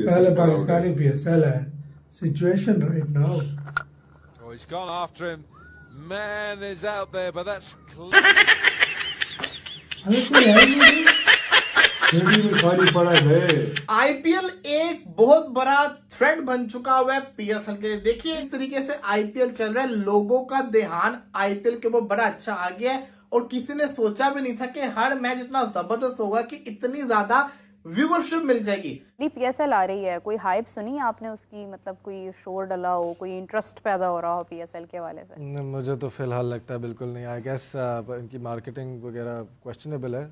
पहले पाकिस्तानी PSL है situation right now. Oh, he's gone after him. Man is out there, but that's अरे कोई है ही नहीं. खाली पड़ा है. आईपीएल एक बहुत बड़ा थ्रेट बन चुका हुआ है पीएसएल के लिए. देखिए इस तरीके से आईपीएल चल रहा है, लोगों का ध्यान आईपीएल के ऊपर बड़ा अच्छा आ गया है और किसी ने सोचा भी नहीं था कि हर मैच इतना जबरदस्त होगा कि इतनी ज्यादा व्यूवरशिप मिल जाएगी. पीएसएल आ रही है, कोई हाइप सुनी आपने उसकी? मतलब कोई शोर डला हो, कोई इंटरेस्ट पैदा हो रहा हो पीएसएल के हवाले से? मुझे तो फिलहाल लगता है बिल्कुल नहीं. आई गेस इनकी मार्केटिंग वगैरह क्वेश्चनेबल है,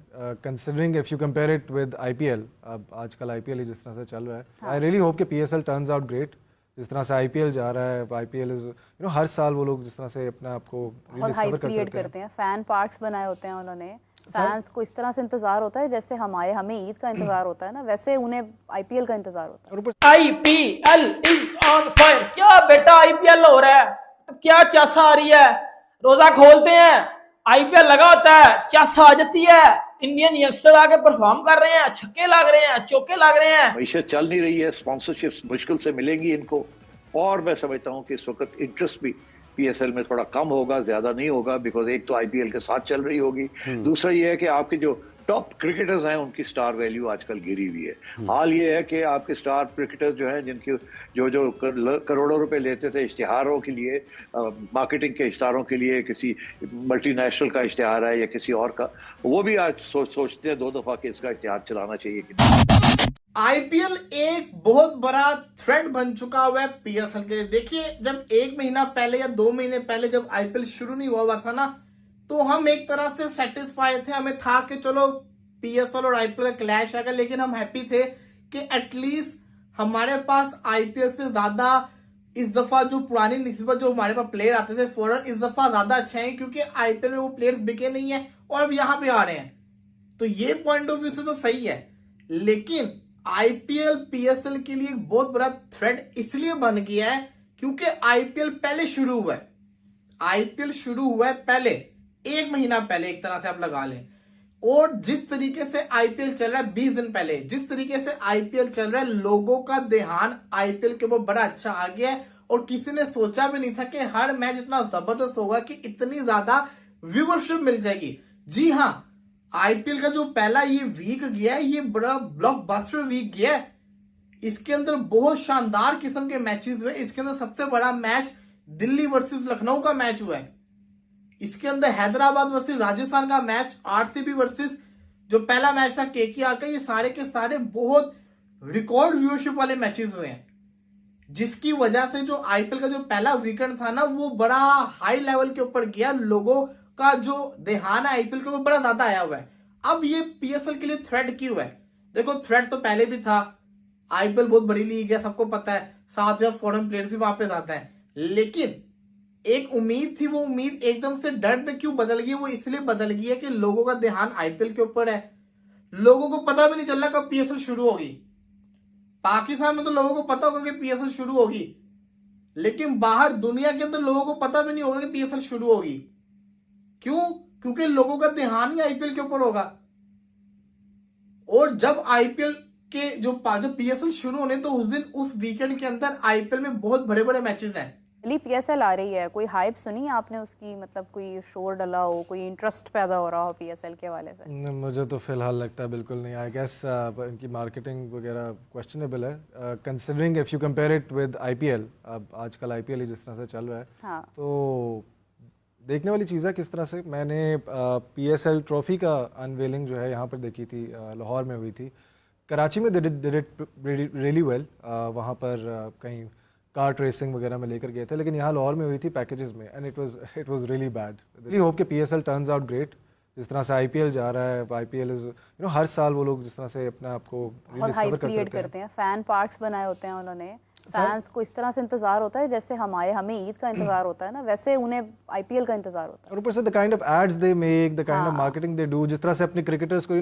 considering if you compare it with IPL. अब आजकल आईपीएल जिस तरह से चल रहा है, आई रियली होप कि पीएसएल टर्न्स आउट ग्रेट. जिस तरह से आईपीएल जा रहा है, आईपीएल इज हर साल वो लोग जिस तरह से अपने आप को हाइप क्रिएट करते हैं, फैन पार्क्स बनाए होते हैं उन्होंने. फैंस को इस तरह से इंतजार होता है जैसे हमें ईद का इंतजार होता है ना, वैसे उन्हें आईपीएल का इंतजार होता है. IPL is on fire. क्या बेटा आईपीएल हो रहा है, क्या चासा आ रही है. रोजा खोलते हैं, आईपीएल लगा होता है, चासा आ जाती है. इंडियन यंगस्टर आके परफॉर्म कर रहे हैं, छक्के लग रहे हैं, चौके लग रहे हैं. मीशत चल नहीं रही है, स्पॉन्सरशिप्स मुश्किल से मिलेंगी इनको. और मैं समझता हूँ कि इस वक्त इंटरेस्ट भी पीएसएल में थोड़ा कम होगा, ज्यादा नहीं होगा, बिकॉज एक तो आईपीएल के साथ चल रही होगी. दूसरा ये है कि आपके जो टॉप क्रिकेटर्स हैं उनकी स्टार वैल्यू आजकल गिरी हुई है. हाल ये है कि आपके स्टार क्रिकेटर्स जो हैं, जिनकी जो करोड़ों रुपए लेते थे इश्तिहारों के लिए, मार्केटिंग के इश्तिहारों के लिए, किसी मल्टीनेशनल का इश्तिहार है या किसी और का, वो भी आज सोचते हैं 2 दफा कि इसका इश्तिहार चलाना चाहिए कि नहीं. आईपीएल एक बहुत बड़ा थ्रेट बन चुका हुआ है पीएसएल के लिए. देखिए जब 1 महीना पहले या 2 महीने पहले जब आईपीएल शुरू नहीं हुआ था ना, तो हम एक तरह से सेटिस्फाई थे. हमें था कि चलो पीएसएल और आईपीएल का क्लैश आएगा, लेकिन हम हैप्पी थे कि एटलीस्ट हमारे पास आईपीएल से ज्यादा इस दफा जो पुरानी निस्बत जो हमारे पास प्लेयर आते थे फॉरन, इस दफा ज्यादा अच्छे हैं क्योंकि आईपीएल में वो प्लेयर्स बिके नहीं है और अब यहाँ पे आ रहे हैं. तो ये पॉइंट ऑफ व्यू से तो सही है, लेकिन आईपीएल पीएसएल के लिए एक बहुत बड़ा थ्रेट इसलिए बन गया है क्योंकि आईपीएल पहले शुरू हुआ है. आईपीएल शुरू हुआ है पहले 1 महीना पहले एक तरह से आप लगा लें. और जिस तरीके से आईपीएल चल रहा है 20 दिन पहले, जिस तरीके से आईपीएल चल रहा है, लोगों का ध्यान आईपीएल के ऊपर बड़ा अच्छा आ गया है और किसी ने सोचा भी नहीं था कि हर मैच इतना जबरदस्त होगा कि इतनी ज्यादा व्यूवरशिप मिल जाएगी. जी हाँ, आईपीएल का जो पहला ये वीक गया है, ये बड़ा ब्लॉकबस्टर वीक गया है. इसके अंदर बहुत शानदार किस्म के मैचेस हुए. इसके अंदर सबसे बड़ा मैच दिल्ली वर्सेस लखनऊ का मैच हुआ है. इसके अंदर हैदराबाद वर्सेस राजस्थान का मैच, आरसीबी वर्सेस जो पहला मैच था केकेआर का, ये सारे के सारे बहुत रिकॉर्ड व्यूअरशिप वाले मैचेस हुए हैं. जिसकी वजह से जो आईपीएल का जो पहला वीकेंड था ना, वो बड़ा हाई लेवल के ऊपर गया. लोगों का जो ध्यान है आईपीएल के ऊपर बड़ा ज्यादा आया हुआ है. अब ये पीएसएल के लिए थ्रेट क्यों है? देखो थ्रेट तो पहले भी था. आईपीएल बहुत बड़ी लीग है, सबको पता है, 7 फॉरेन प्लेयर्स भी वापस आता है. लेकिन एक उम्मीद थी, वो उम्मीद एकदम से डर में क्यों बदल गई? वो इसलिए बदल गई है कि लोगों का ध्यान आईपीएल के ऊपर है. लोगों को पता भी नहीं चल रहा कब पीएसएल शुरू होगी. पाकिस्तान में तो लोगों को पता होगा कि पीएसएल शुरू होगी, लेकिन बाहर दुनिया के अंदर लोगों को पता भी नहीं होगा कि पीएसएल शुरू होगी. क्यों? क्योंकि लोगों का ध्यान ही आईपीएल के ऊपर होगा. और जब आईपीएल के जो पीएसएल शुरू होने, तो उस दिन उस वीकेंड के अंदर आईपीएल में बहुत बड़े बड़े मैचेस हैं. पीएसएल आ रही है, कोई हाइप सुनी आपने उसकी? मतलब कोई शोर डला हो, कोई इंटरेस्ट पैदा हो रहा हो पीएसएल के हवाले से? मुझे तो फिलहाल लगता है बिल्कुल नहीं. आई गेस इनकी मार्केटिंग वगैरह क्वेश्चनेबल है, considering if you compare it with IPL. अब आजकल आईपीएल जिस तरह से चल रहा है, तो देखने वाली चीज़ है किस तरह से. मैंने पीएसएल ट्रॉफी का अनवेलिंग जो है यहाँ पर देखी थी, लाहौर में हुई थी. कराची में डिड इट रियली वेल. वहाँ पर कहीं कार्ट रेसिंग वगैरह में लेकर गए थे, लेकिन यहाँ लाहौर में हुई थी पैकेजेस में, and it was really bad. Really hope कि पीएसएल टर्न्स आउट ग्रेट. जिस तरह से आईपीएल जा रहा है, आईपीएल इज हर साल वो लोग जिस तरह से अपने आप को हाइप क्रिएट करते हैं, फैन पार्क्स बनाए होते हैं उन्होंने. फैंस को इस तरह से इंतजार होता है जैसे हमें ईद का इंतजार होता है ना, वैसे उन्हें आईपीएल का इंतजार होता है. और ऊपर से the kind of ads they make, the kind of marketing they do, जिस तरह से अपने क्रिकेटर्स को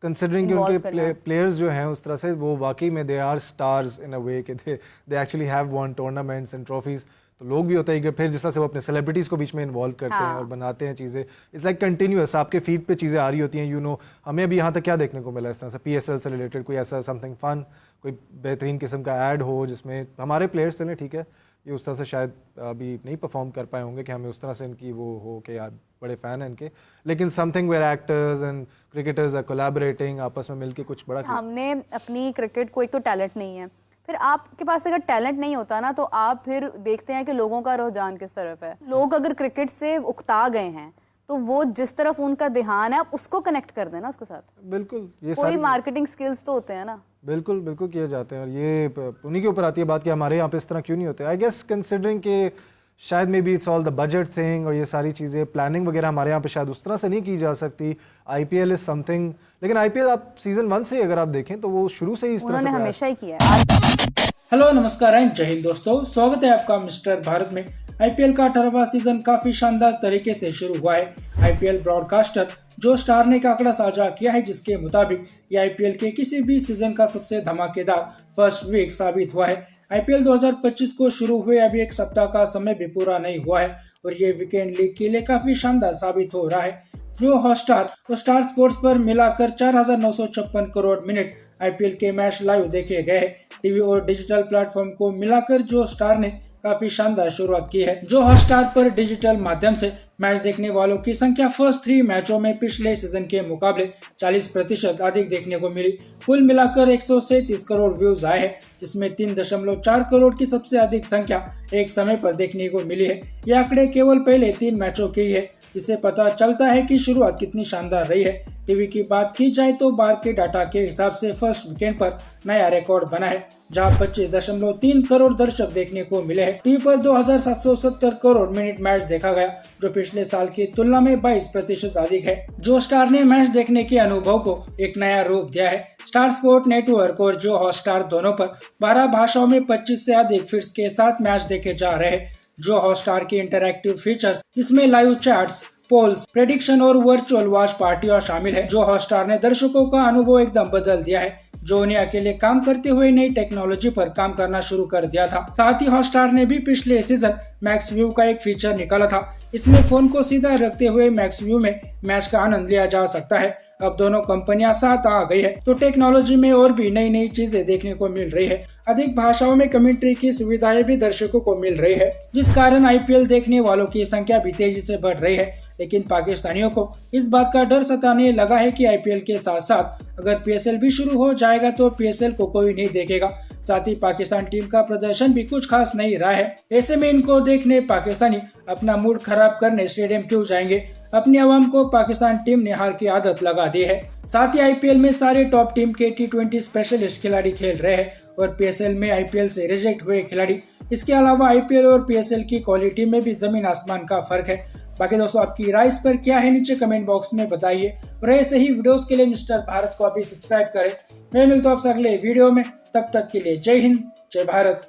कंसिडरिंग कि Involve उनके करना। प्लेयर्स जो हैं उस तरह से वो वाकई में दे आर स्टार्स इन अ वे कि they actually have one tournaments and trophies, तो लोग भी होता है कि फिर जिस तरह से वो अपने सेलिब्रिटीज़ को बीच में इन्वॉल्व करते हैं और बनाते हैं चीज़ें, इट्स लाइक कंटिन्यूअस, आपके फीड पे चीज़ें आ रही होती हैं, यू नो। हमें अभी यहाँ तक क्या देखने को मिला इस तरह से PSL से रिलेटेड कोई ऐसा समथिंग फन, कोई बेहतरीन किस्म का ऐड हो जिसमें हमारे प्लेयर्स चलें, ठीक है ये उस तरह से शायद अभी नहीं परफॉर्म कर पाए होंगे कि हमें उस तरह से इनकी वो हो कि यार बड़े फ़ैन हैं इनके, लेकिन something where actors and cricketers are collaborating, आपस में मिलके कुछ बड़ा हमने अपनी क्रिकेट को, एक तो टैलेंट नहीं है, फिर आपके पास अगर टैलेंट नहीं होता ना तो आप फिर देखते हैं कि लोगों का रुझान किस तरफ है। लोग अगर क्रिकेट से उकता गए हैं तो वो जिस तरफ उनका ध्यान है आप उसको कनेक्ट कर देना उसके साथ। बिल्कुल, ये कोई मार्केटिंग स्किल्स तो होते हैं ना। बिल्कुल बिल्कुल किए जाते हैं, और ये उन्हीं के ऊपर आती है बात कि हमारे यहाँ पे इस तरह क्यों नहीं होते। आई गेस कंसिडरिंग कि शायद may be it's all the budget thing और ये सारी चीज़ें, प्लानिंग वगैरह हमारे यहाँ पे शायद उस तरह से नहीं की जा सकती। IPL इज समथिंग, लेकिन IPL आप सीजन 1 से अगर आप देखें तो वो शुरू से ही इस तरह उन्होंने से हमेशा ही किया है। हेलो नमस्कार एंड जय हिंद दोस्तों, स्वागत है आपका मिस्टर भारत में। IPL का 18वां सीजन काफी शानदार तरीके से शुरू हुआ है। IPL ब्रॉडकास्टर जो स्टार ने एक आंकड़ा साझा किया है जिसके मुताबिक ये IPL के किसी भी सीजन का सबसे धमाकेदार फर्स्ट वीक साबित हुआ है। IPL 2025 को शुरू हुए अभी एक सप्ताह का समय भी पूरा नहीं हुआ है और ये वीकेंड लीग के लिए काफी शानदार साबित हो रहा है। जो हॉटस्टार और स्टार स्पोर्ट्स पर मिलाकर 4,956 करोड़ मिनट IPL के मैच लाइव देखे गए हैं। टीवी और डिजिटल प्लेटफॉर्म को मिलाकर जो स्टार ने काफी शानदार शुरुआत की है। जो हॉटस्टार पर डिजिटल माध्यम से मैच देखने वालों की संख्या फर्स्ट 3 मैचों में पिछले सीजन के मुकाबले 40% अधिक देखने को मिली। कुल मिलाकर 137 करोड़ व्यूज आए हैं, जिसमें 3.4 करोड़ की सबसे अधिक संख्या एक समय पर देखने को मिली है। ये आंकड़े केवल पहले 3 मैचों के ही है, जिससे पता चलता है कि शुरुआत कितनी शानदार रही है। टीवी की बात की जाए तो बार के डाटा के हिसाब से फर्स्ट वीकेंड पर नया रिकॉर्ड बना है, जहां 25.3 करोड़ दर्शक देखने को मिले हैं। टीवी पर 2,770 करोड़ मिनट मैच देखा गया, जो पिछले साल की तुलना में 22% अधिक है। जो स्टार ने मैच देखने के अनुभव को एक नया रूप दिया है। स्टार स्पोर्ट नेटवर्क और जो हॉटस्टार दोनों पर 12 भाषाओं में 25 से अधिक फीड्स के साथ मैच देखे जा रहे हैं। जो हॉटस्टार की इंटरैक्टिव फीचर्स, जिसमें लाइव चैट्स, पोल्स, प्रेडिक्शन और वर्चुअल वॉच पार्टियां शामिल है। जो हॉटस्टार ने दर्शकों का अनुभव एकदम बदल दिया है, जो उन्हें अकेले काम करते हुए नई टेक्नोलॉजी पर काम करना शुरू कर दिया था। साथ ही हॉटस्टार ने भी पिछले सीजन मैक्स व्यू का एक फीचर निकाला था। इसमें फोन को सीधा रखते हुए मैक्स व्यू में मैच का आनंद लिया जा सकता है। अब दोनों कंपनियां साथ आ गई है तो टेक्नोलॉजी में और भी नई नई चीजें देखने को मिल रही है। अधिक भाषाओं में कमेंट्री की सुविधाएं भी दर्शकों को मिल रही है, जिस कारण IPL देखने वालों की संख्या भी तेजी से बढ़ रही है। लेकिन पाकिस्तानियों को इस बात का डर सताने लगा है कि IPL के साथ साथ अगर PSL भी शुरू हो जाएगा तो PSL को कोई नहीं देखेगा। साथ ही पाकिस्तान टीम का प्रदर्शन भी कुछ खास नहीं रहा है। ऐसे में इनको देखने पाकिस्तानी अपना मूड खराब करने स्टेडियम क्यों जाएंगे। अपनी आवाम को पाकिस्तान टीम ने हार की आदत लगा दी है। साथ ही IPL में सारे टॉप टीम के T20 स्पेशलिस्ट खिलाड़ी खेल रहे हैं और PSL में IPL से रिजेक्ट हुए खिलाड़ी। इसके अलावा IPL और PSL की क्वालिटी में भी जमीन आसमान का फर्क है। बाकी दोस्तों, आपकी राय इस पर क्या है, नीचे कमेंट बॉक्स में बताइए और ऐसे ही वीडियोस के लिए मिस्टर भारत को अभी सब्सक्राइब करें। मैं मिलता हूं आपसे अगले वीडियो में, तब तक के लिए जय हिंद, जय भारत।